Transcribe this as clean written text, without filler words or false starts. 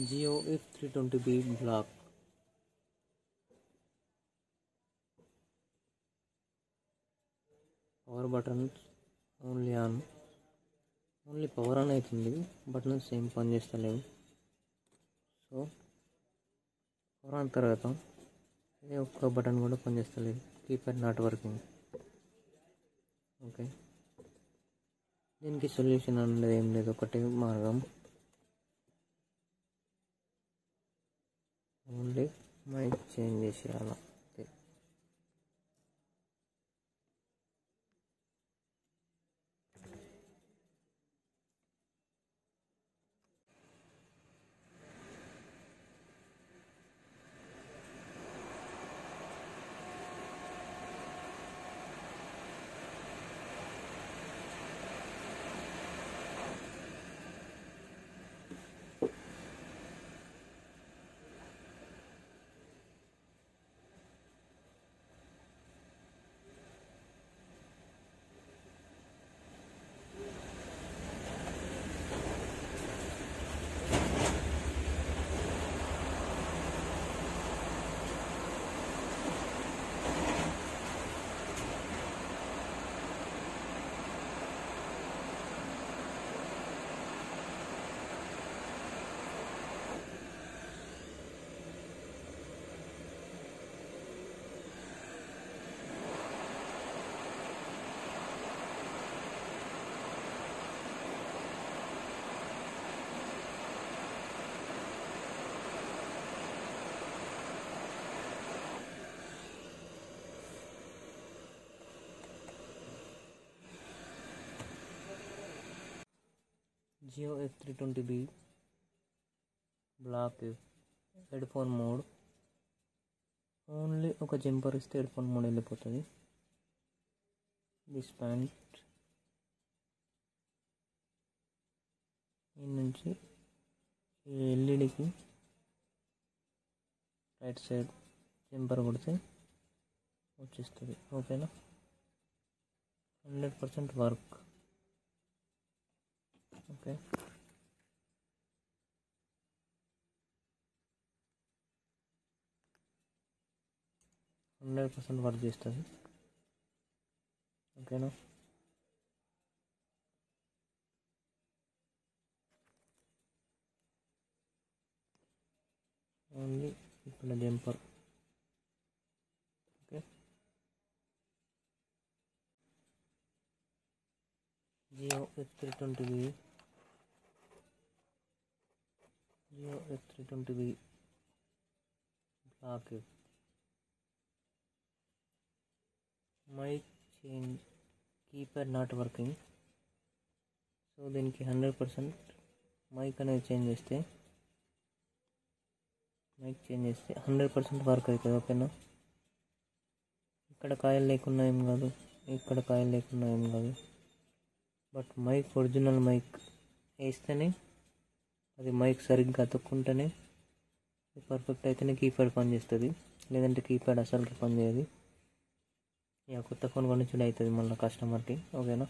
Jio F320B block. Power buttons only on. Only power on అవుతుంది, buttons ఏం పని చేస్తలేవు. So power on తర్వాత ఏ ఒక్క బటన్ కూడా పనిచేస్తలేదు, కీప్యాడ్ నాట్ వర్కింగ్. ఓకే, దీనికి సొల్యూషన్ అనేది ఏం లేదు, ఒకటే మార్గం, ఓన్లీ మైక్ చేంజ్ చేసేయాలి. Jio F320B black headphone mode. Only ఒక జంపర్ ఇస్తే హెడ్ఫోన్ మోడ్ వెళ్ళిపోతుంది. దిస్ ప్యాంట్ ఈ నుంచి ఈ ఎల్ఈడికి రైట్ సైడ్ జంపర్ కొడితే వచ్చేస్తుంది. ఓకేనా, 100% వర్క్. ఓకే, వర్క్ చేస్తుంది. ఓకేనా, ఓన్లీ ఇక్కడ jumper. Okay, Jio F320B black. Mic change, keypad not working. So దీనికి 100% మైక్ అనేది చేంజ్ చేస్తే 100% వర్క్ అవుతుంది. ఓకేనా, ఇక్కడ కాయలు లేకున్నా ఏం కాదు, ఇక్కడ కాయలు లేకున్నా ఏం కాదు, బట్ మైక్ ఒరిజినల్ మైక్ వేస్తేనే, అది మైక్ సరిగ్గా అతుక్కుంటేనే పర్ఫెక్ట్ అయితేనే కీప్యాడ్ పనిచేస్తుంది, లేదంటే కీప్యాడ్ అసలుకి పనిచేయదు. ఇక కొత్త ఫోన్ కొనిచ్చుడు అవుతుంది మళ్ళీ కస్టమర్కి. ఓకేనా.